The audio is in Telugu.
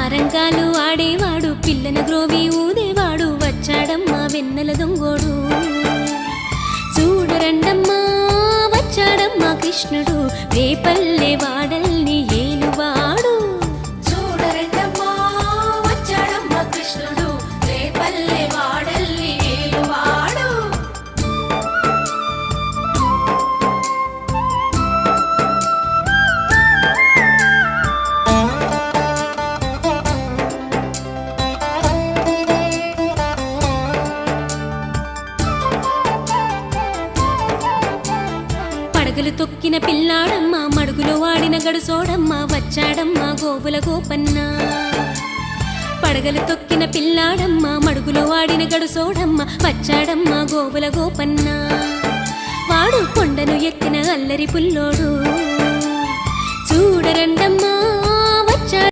సారంగాలు ఆడేవాడు పిల్లన గ్రోవి ఊదేవాడు వచ్చాడమ్మా వెన్నెల దొంగోడు చూడరండమ్మా వచ్చాడమ్మా కృష్ణుడు రేపల్లె వాడల్ని ఏలువాడు చూడరండమ్మా వచ్చాడమ్మా కృష్ణుడు రేపల్లె వాడల్ని ఏలువాడు పడగలు తొక్కిన పిల్లాడమ్మ మడుగులో వాడిన గడుసోడమ్మ వచ్చాడమ్మ గోవుల గోపన్న పడగలు తొక్కిన పిల్లాడమ్మ మడుగులో వాడిన గడుసోడమ్మ వచ్చాడమ్మ గోవుల గోపన్న వాడు కొండను ఎక్కిన అల్లరి పుల్లోడు చూడరండమ్మా